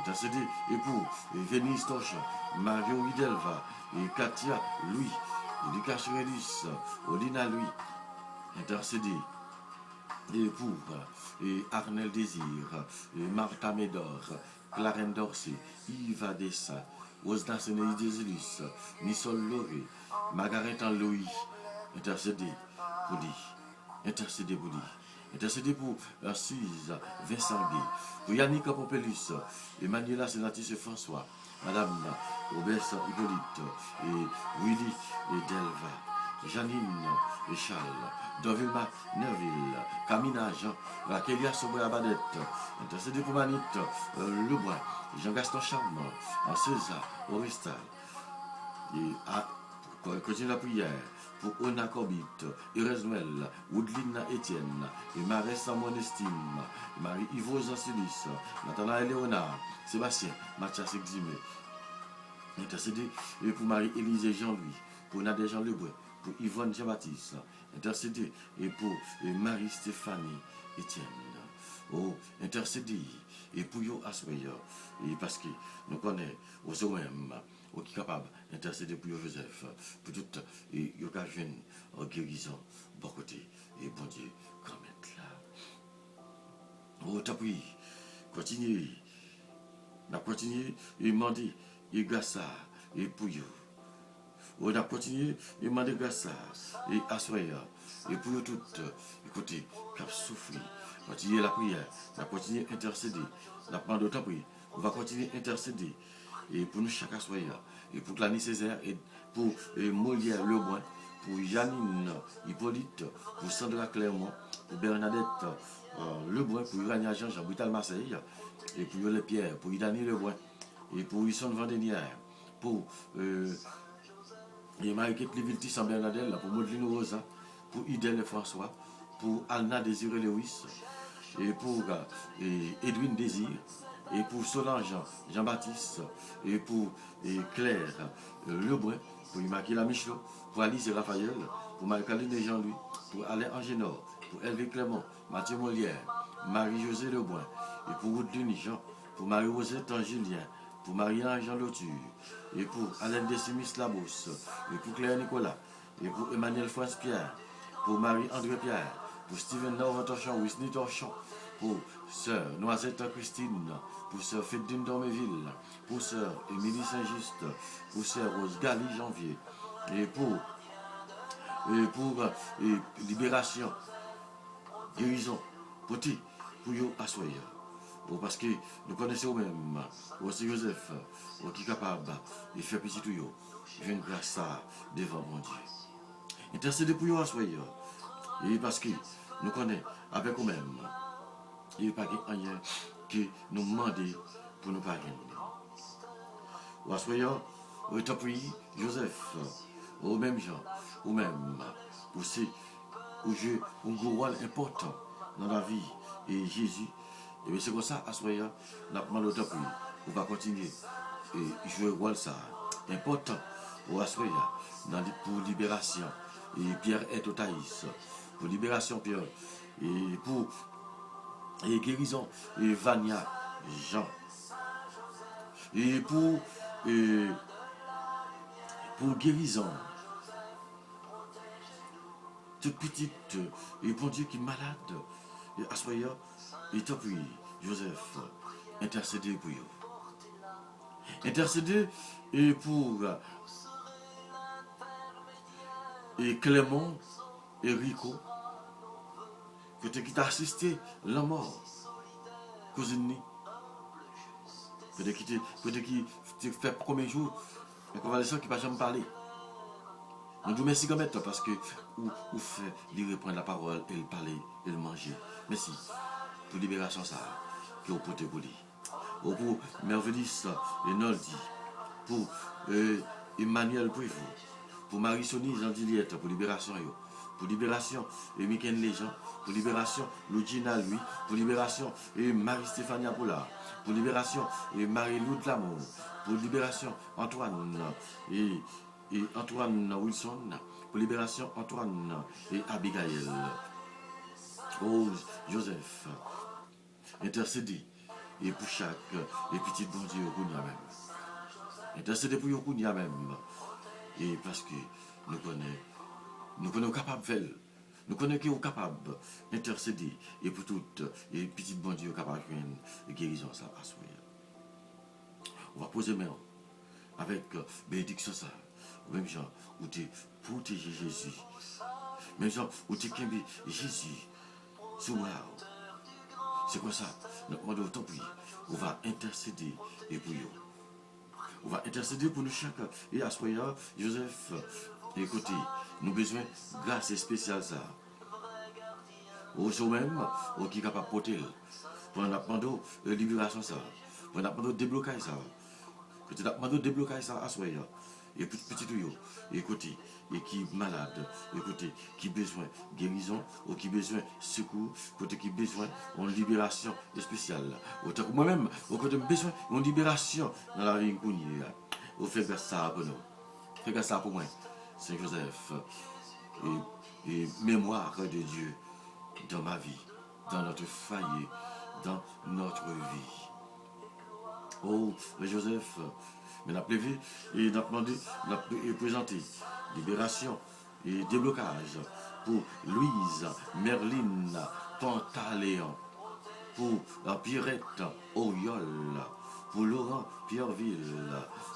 Intercéder et pour Vénice Torchon, Mario Hidelva, et Katia Louis, et Lucas Redis, Odina Louis. Intercéder et pour Arnel Désir, et Martha Médor, Clarence Dorsey, Yves Adessa, Osna Sénéi Désilis, Missol Loré, Margaret Louis. Intercéder pour lui. Intercéder pour lui. Intercéder pour Suisse, Vincent Guy, pour Yannick Popelus, Emmanuela Sénatis et François, Madame Robert Hippolyte, et Willy et Delva, Janine et Charles, Dovilma Nerville, Camina Jean, Raquelia Sobra Badette, intercéder pour Manit Lebrun, Jean-Gaston Charmant, César, Orestal, et à continuer la prière pour Ona Corbit, Erez Noël, Woodlina Etienne, et Marie Samon Estime, Marie-Yvo Zansilis, Nathanaël Léonard, Sébastien, Mathias Eximé. Intercéder et pour Marie-Élisée Jean-Louis, pour Nadia Jean Lebrun, pour Yvonne Jean-Baptiste. Intercéder et pour Marie-Stéphanie Etienne. Intercéder et pour Yo Asweya. Et parce que nous connaissons aux OM, qui est capable d'intercéder pour Joseph, pour tout, et il y a une guérison, bon côté, et bon Dieu, quand même là. T'as pris, continuer. N'a continué et demander et grâce et pour eux. On a continué et demander grâce et assoyer et pour eux toutes. Écoutez, qui a souffert. Continuer la prière, on a continué à intercéder. On a demandé autant prier. On va continuer à intercéder. Et pour nous chaque assoyer. Et pour Clany Césaire et pour Molière Lebrun, pour Janine Hippolyte, pour Sandra Clermont, pour Bernadette Lebrun, pour Urania Jean Brutal Marseille, et pour Yolette Pierre, pour Idani Lebrun, et pour Ison Vendénière, pour Marie-Kate Livilti San Bernadette, pour Maudeline Rosa, pour Idel François, pour Alna Désiré Lewis, et pour Edwin Désir, et pour Solange Jean-Baptiste, et pour Claire Lebrun, pour Imakila Michelot, pour Alice et Raphaël, pour Marie-Caline et Jean-Louis, pour Alain Angénor, pour Hervé Clément, Mathieu Molière, Marie-Josée Lebrun, et pour Ruth Jean, pour Marie-Rosette Angélien, pour Marie-Anne Jean Lotur, et pour Alain Décimis Labos, et pour Claire Nicolas, et pour Emmanuel France Pierre, pour Marie-André Pierre, pour Steven Norva Torchon, Wisny Torchon, pour Sœur Noisette Christine, pour Sœur Fédine Dormeville, pour Sœur Émilie Saint-Just, pour Sœur Rose Gali Janvier, et pour Libération, guérison, pour yo assoyer. Parce que nous connaissons même, aussi Joseph, qui est capable de faire petit tout yo, je viens grâce ça devant mon Dieu. Intercédez pour yo assoyer. Et parce que nous connaissons avec nous-mêmes, il n'y a pas rien qui nous demande pour nous pas gagner. Ou assoyer, ou t'en prie, Joseph, ou même Jean, ou même, aussi, où j'ai un gros rôle important dans la vie et Jésus. Et bien c'est comme ça, à ce moment-là, nous avons demandé autant on va continuer et jouer un rôle ça important au Assoya pour libération. Et Pierre est au Thaïs, pour libération Pierre, et pour guérison et Vania Jean. Et pour guérison, toute petite, et bon Dieu qui est malade, et Assoya, et tant pis, Joseph, intercédez pour eux. Intercédez et pour Clément et Rico, que tu as assisté à la mort, cousine, que tu fait le premier jour, un convalescent qui ne va jamais parler. Nous disons merci quand même parce que vous fait lui reprendre la parole et le parler et le manger. Merci pour libération ça, que vous portez pour lui. Pour Mervelis et Noldi, pour Emmanuel Prévost, pour Marie-Sonie Jean-Diliette, pour libération, pour libération et Miken Léjean, pour libération Lugina lui, pour libération et Marie-Stéphania Poula, pour libération et Marie-Lou de l'amour, pour libération Antoine et Antoine Wilson, pour libération Antoine et Abigail. Oh Joseph, intercédez. Et pour chaque petit bon Dieu au Kounia même. Intercédez pour au Kounia même. Et parce que nous connaissons capables de faire. Nous connaissons capables d'intercéder. Et pour toutes les petits bon Dieu capables de guérison ça à soi. On va poser main avec bénédiction ça. Même genre où tu protéger Jésus. Même genre où tu aimes Jésus. Sous moi. C'est comme ça, notre mode autant prier. On va intercéder et pour eux. On va intercéder pour nous chaque. Et à ce moment-là, Joseph, écoutez, nous avons besoin de grâce spéciale ça. Au même, qui est capable de porter. Pour nous demander de libération ça. Pour nous demander de débloquer ça. Pour nous demander de débloquer ça à ce moment-là. Et petit tuyau, écoutez, et qui est malade, écoutez, qui a besoin de guérison, ou qui a besoin de secours, côté qui a besoin de libération spéciale. Autant que moi-même, côté besoin de libération dans la vie qu'on y a. Vous faites ça pour nous. Faites ça pour moi, Saint Joseph. Et mémoire de Dieu dans ma vie, dans notre foyer, dans notre vie. Oh, Joseph. Mais nous avons prévu et nous avons demandé, nous avons présenté libération et déblocage pour Louise Merline Pantaléon, pour Pierrette Oriol, pour Laurent Pierreville,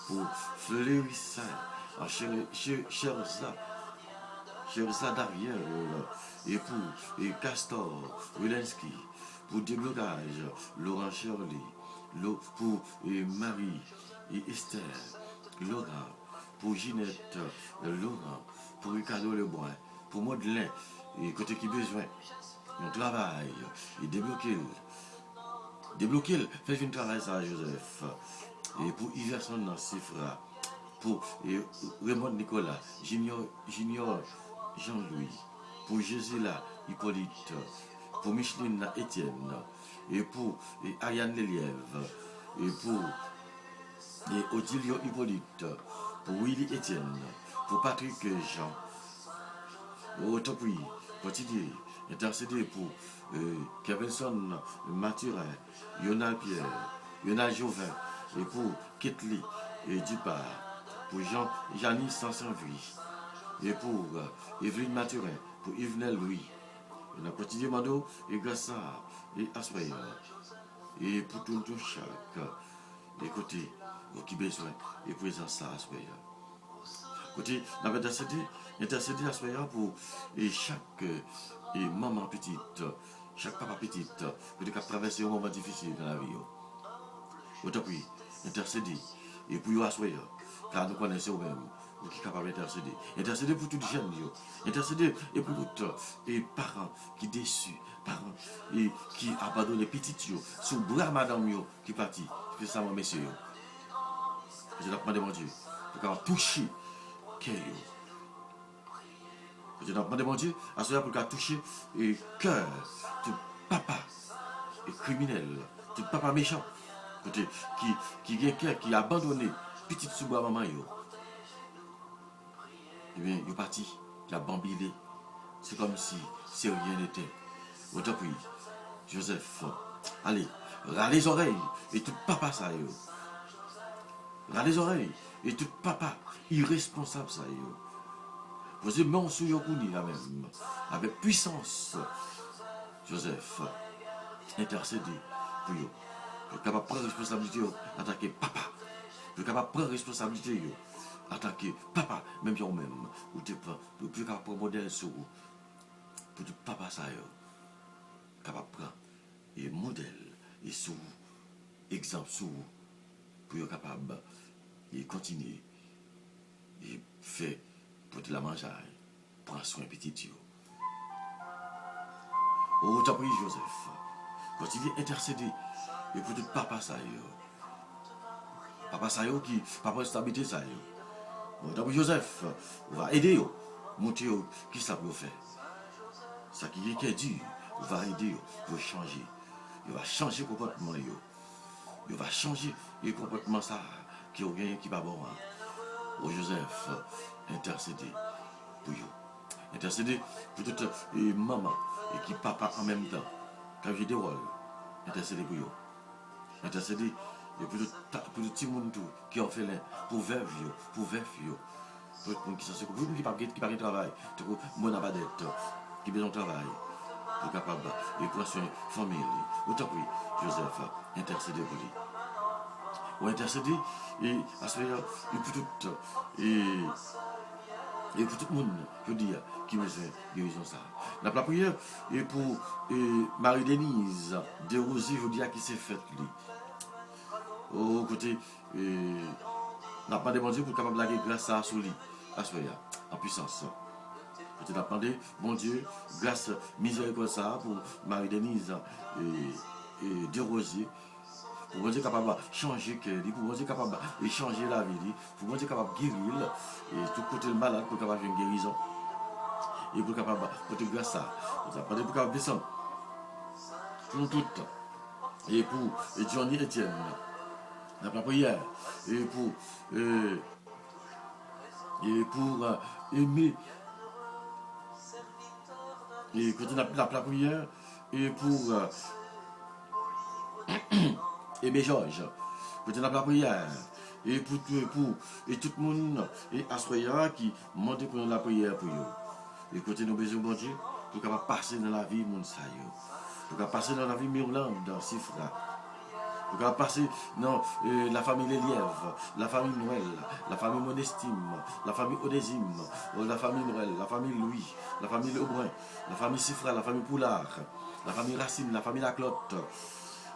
pour Fleury-Saint, Cherza Dariel, et pour Castor Wilenski, pour déblocage, Laurent Shirley, pour Marie et Esther, Laura, pour Ginette, Laurent, pour Ricardo Lebrun, pour Madeleine, et côté qui besoin, on travaille, et débloquer, faites une travail ça, Joseph, et pour Iverson dans Cifra, pour Raymond Nicolas, Junior Jean-Louis, pour Gisela Hippolyte, pour Micheline Étienne, et pour Ayane Lelièvre, et pour Odilio Hippolyte, pour Willy Étienne, pour Patrick Jean, au Topri, continuer, intercéder pour Kevinson Mathurin, Yonal Pierre, Yonal Jouvin, et pour Ketli et Dupart, pour Janice Sansanvry, et pour Evelyne Mathurin, pour Yvenel Louis, et dans quotidien Mando, et Gassar, et Aswayer, et pour tout le chaque, et côté, qui besoin, et présent ça Aswayer. Côté, on avait intercédé Aswayer pour chaque maman petite, chaque papa petite, qui a traversé un moment difficile dans la vie. Autant puis, intercéder, et pour vous Aswayer, car nous connaissons vous-même. Qui est capable d'intercéder. Intercéder pour tous les jeunes, intercéder et pour tous les parents qui déçus, parents et qui abandonnent les petits sous le bras madame qui partit. C'est ça, mon messieurs. Je demande mon Dieu, pour toucher cœur. Je demande mon Dieu, à cela pour toucher le cœur, tout papa et criminel, tout papa méchant, qui a cœur, qui a abandonné petit sous bras maman. Eh bien, il est parti, il a bambilé. C'est comme si rien n'était. Autant puis, Joseph, allez, râle les oreilles et tout papa ça yo. Râle les oreilles et tout papa irresponsable ça yo. Posez main sur Yokouni là même, avec puissance. Joseph, intercédé pour yo. Je suis capable de prendre responsabilité, attaquer papa. Je suis capable de prendre responsabilité. Attaquer papa, même si même, ou tu peux plus capable de modèle sur vous. Pour tout papa ça, capable de prendre et modèle et sur exemple sur vous, pour être capable de continuer et faire pour de la manger, prendre soin petit. Au t'as pris Joseph, continue à intercéder et pour tout papa ça, papa ça qui papa stabilité ça. Donc Joseph, on va aider, montrer qui ça peut faire. Ça qui est dur, on va aider pour changer. Il va changer le comportement. Il va changer le comportement ça qui est pas bon. Joseph, intercéder pour vous. Intercéder pour toute maman et qui papa en même temps. Quand j'ai des rôles, intercéder pour vous. Intercéder. Et pour tout le petit monde qui ont fait pour veuve, pour veuf, pour le monde qui s'en pour qui n'a pas de travail, pour le monde n'a pas d'aide, qui a besoin de travail, pour capable de prendre soin de la famille. Autant que Joseph intercéder pour lui. Ou intercéder, et à ce moment-là, et pour tout le monde, je dis, qui a besoin de guérison ça. La prière, et pour Marie-Denise, de Rosy, je dis, qui s'est faite, lui. Au côté, n'a pas demandé pour capable de la grâce à lui, à ce en puissance. Je t'ai demandé, mon Dieu, grâce, miséricorde ça pour Marie-Denise et De Rosier, pour Dieu capable de changer cœur, pour Dieu capable de changer la vie, pour Dieu capable de guérir, et tout côté le malade pour capable de faire une guérison, et pour capable de te grâce ça. Je t'ai demandé pour capable de descendre, tout, et pour Johnny Etienne. La prière et pour aimer et côté la prière et pour aimer Georges côté la prière et pour et tout le monde et Assoya qui demande pour la prière pour eux et côté nous besoin bon Dieu pour capable passer dans la vie monde ça yo pour passer dans la vie Mirlande, dans Sifra, pour passer dans la famille Lelièvre, la famille Noël, la famille Monestime, la famille Odésime, la famille Noël, la famille Louis, la famille Lebrun, la famille Sifra, la famille Poulard, la famille Racine, la famille Laclotte.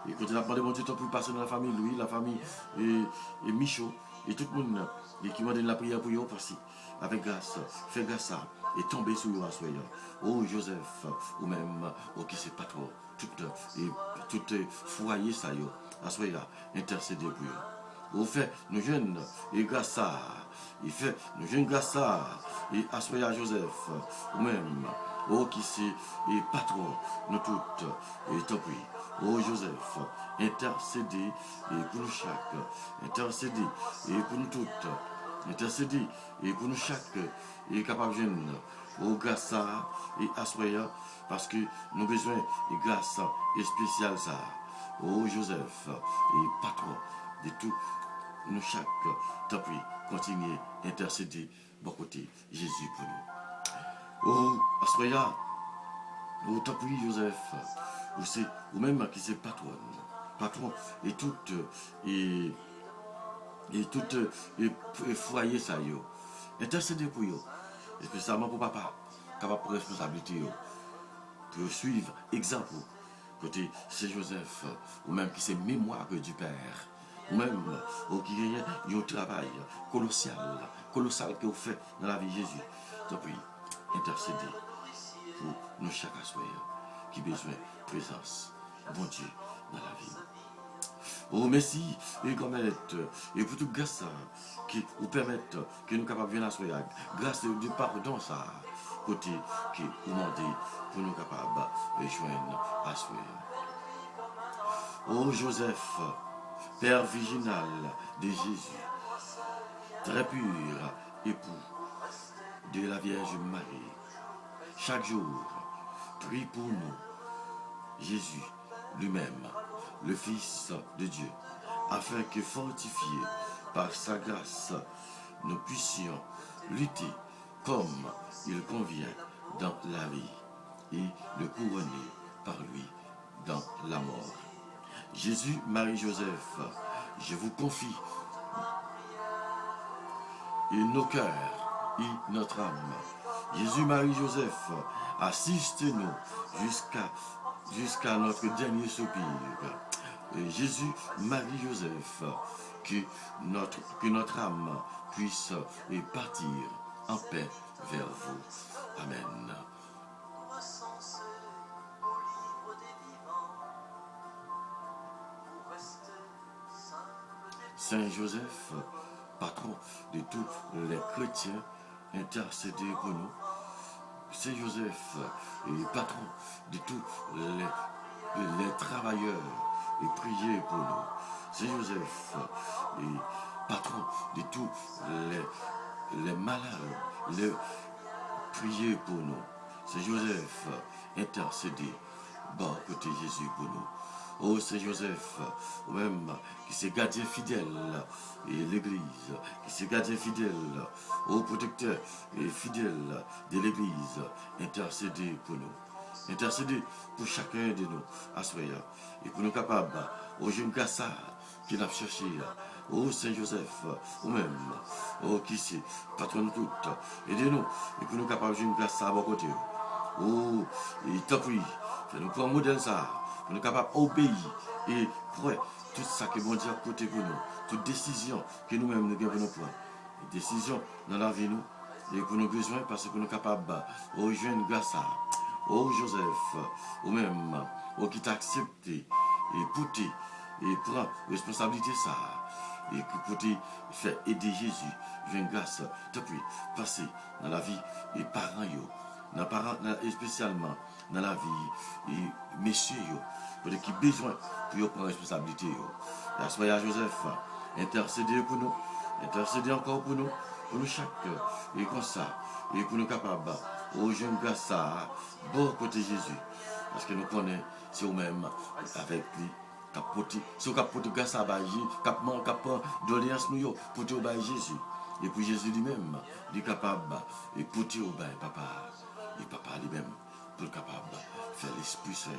Et quand il a demandé mon Dieu pour passer dans la famille Louis, la famille Michaud, et tout le monde qui m'a donné la prière pour eux passer avec grâce, fait grâce à et tomber sur eux à soyez. Oh Joseph, ou même, oh qui c'est pas trop, tout foyer ça yo, à soyez intercéder pour eux. Au fait, nous jeunes, et grâce à, il fait, nous jeunes grâce à, et à soyez Joseph, ou même, oh qui c'est, et patron, nous toutes, et tant pis. Oh Joseph, intercédez et pour nous chaque, intercédez et pour nous toutes, intercédez et pour nous chaque, et capable de jeune, oh grâce à et assoya, parce que nous avons besoin de grâce et spéciale ça. Oh Joseph, et patron de tout, nous chaque, tant pis, continuez à intercéder, bon côté, Jésus pour nous. Oh assoya, oh tant pis Joseph. Ou même qui c'est patron, et tout, et tout, et foyer ça yo. Intercéder pour yo, spécialement pour papa, capable pour responsabilité yo, pour suivre, exemple, côté c'est Joseph, ou même qui c'est mémoire du père, ou même, qui a un travail colossal que vous faites dans la vie de Jésus. Donc oui, intercéder pour nous chaque soir qui a besoin de présence, bon Dieu, dans la vie. Oh, merci, et et pour tout grâce qui nous permettent que nous capables de venir à soir, grâce du pardon, ça, côté qui nous demande pour nous capables de joindre à soir. Oh, Joseph, Père virginal de Jésus, très pur époux de la Vierge Marie, chaque jour, prie pour nous, Jésus lui-même, le Fils de Dieu, afin que fortifiés par sa grâce, nous puissions lutter comme il convient dans la vie et le couronner par lui dans la mort. Jésus, Marie, Joseph, je vous confie et nos cœurs et notre âme. Jésus, Marie, Joseph, assiste-nous jusqu'à notre dernier soupir. Et Jésus, Marie, Joseph, que notre âme puisse partir en paix vers vous. Amen. Saint Joseph, patron de tous les chrétiens, intercédez pour nous. Saint Joseph, patron de tous les travailleurs, et priez pour nous. Saint Joseph, patron de tous les malades, priez pour nous. Saint Joseph, intercédez, bon côté Jésus pour nous. Oh Saint Joseph, même qui s'est gardien fidèle, et l'Église, qui s'est gardien fidèle, au protecteur et fidèle de l'Église, intercédez pour nous. Intercédez pour chacun de nous, à soyez, et pour nous capables, aux jeunes garçons qui l'ont cherché, au Saint Joseph, ou même, au qui c'est, patron de tout, aidez-nous, et pour nous capables, jeunes garçons à vos côtés. Oh, et tant pis, nous prenons modèle ça. Pour nous capables d'obéir et pour tout ça que bon Dieu a côté pour nous, toute décision que nous-mêmes nous devons nous prendre, décision dans la vie nous, et pour nos besoins, parce que nous sommes capables de rejoindre grâce à Joseph, ou même qui t'a accepté et pouté et prend responsabilité ça, et qui peut faire aider Jésus, joindre grâce, depuis passer dans la vie et parents, et spécialement dans la vie et messieurs qui ont besoin pour prendre responsabilité. Et soyez Joseph, intercédez pour nous, intercédez encore pour nous chaque, et comme ça, et pour nous capables, aux jeunes grâce à bon côté Jésus, parce que nous connaissons, c'est nous-mêmes avec lui, si vous avez grâce à Jésus, capable d'audience nous pour te obéir Jésus, et puis Jésus lui-même, il est capable et pour te obéir papa, et papa lui-même, pour être capable de faire l'Esprit Saint.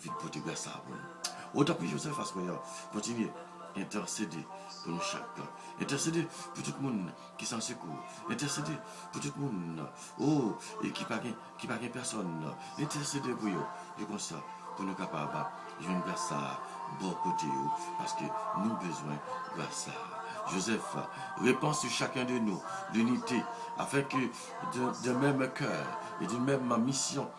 vite porter grâce à vous. Autant que Joseph, frère, continuez à intercéder pour nous chaque. Intercéder pour tout le monde qui s'en secours. Intercéder pour tout le monde et qui n'a pas personne. Intercéder pour eux. Et comme ça, pour nous capables de jouer grâce à bon côté, parce que nous avons besoin de grâce à Joseph répand sur chacun de nous l'unité, afin que d'un même cœur et d'une même mission,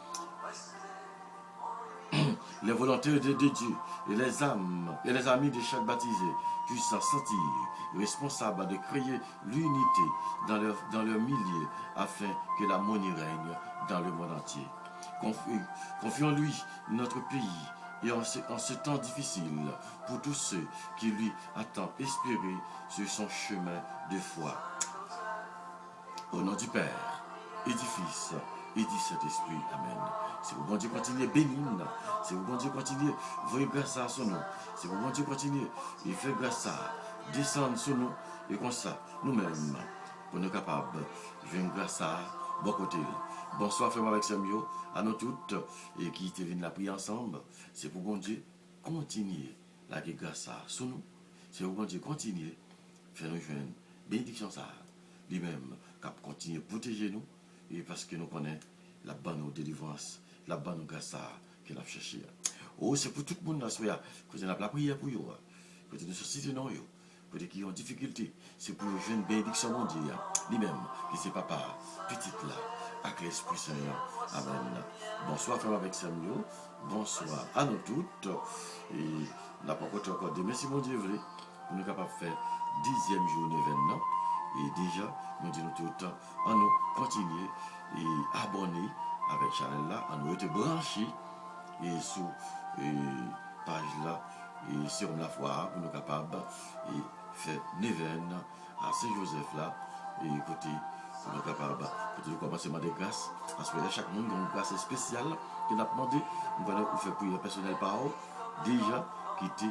les volontaires de Dieu et les âmes et les amis de chaque baptisé puissent se sentir responsables de créer l'unité dans leur milieu, afin que l'harmonie règne dans le monde entier. Confions-lui notre pays et en ce temps difficile pour tous ceux qui lui attendent espérer sur son chemin de foi. Au nom du Père et du Fils et du Saint-Esprit. Amen. Si vous bon Dieu continue bénir, si vous bon Dieu continue voyez grâce à son nom, si vous bon Dieu continue et fait grâce à descendre sur nous, et comme ça, nous-mêmes, pour nous capables, je viens grâce à bon côté. Bonsoir, frère avec Samuel, à nous toutes, et qui te viennent la prier ensemble. C'est pour bon Dieu continuer la grâce à sur nous. C'est pour bon Dieu continuer faire nous joindre bénédiction ça lui-même qui continue à protéger nous, et parce que nous connaissons la bonne délivrance, la bonne grâce qu'il a cherché. Oh, c'est pour tout le monde dans ce cas, que nous avons la prière pour eux, que nous sommes non yo, que qui ont difficulté, c'est pour le jeune bénédiction mon Dieu, lui-même, qui c'est papa, petite là, avec l'Esprit Seigneur. Amen. Bonsoir, frère avec Samuel, bonsoir à nous toutes, et la porte encore demain, si mon Dieu veut, pour nous capables de faire 10e journée événement. Et déjà, nous disons tout le temps, on nous continuer et abonner avec channel là, on nous être branchés et sous page là, et sur la foi, pour nous capables et faire 9 à Saint-Joseph là, et écoutez, pour nous capables, pour nous commencer à demander grâce, parce que là, chaque monde a une grâce spéciale qu'il a demandé, nous allons faire prière personnelle par eux, déjà, quitter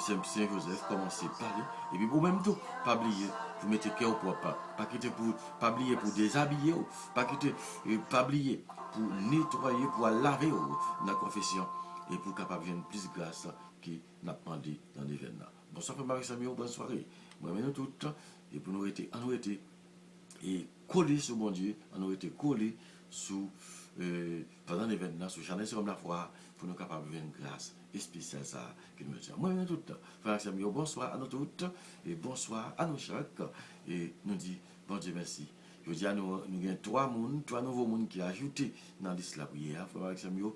Saint-Joseph, commencer à parler, et puis pour même tout, pas oublier, pour mettre cœur au propre, pas quitter pour, pas oublier pour déshabiller, pas quitter, pas oublier pour nettoyer, pour laver dans la confession, et pour capable de plus de grâce qui n'a pas demandé dans l'événement. Bonsoir, Marie Samuel, bonne soirée. Moi-même, nous toutes, et pour nous être, et collés sur mon Dieu, nous été collés sous pendant l'événement, sur Chanel sur la foi, pour nous capables de grâce et spéciale ça que nous disons. Moi-même, tout, frère Samuel, bonsoir à nous toutes, et bonsoir à nous chaque, et nous dit, bon Dieu, merci. Je dis à nous, nous avons trois nouveaux mondes qui ont ajouté dans l'islam la prière, frère Samuel,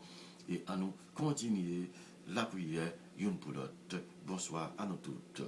et à nous continuer la prière, une pour l'autre. Bonsoir à nous toutes.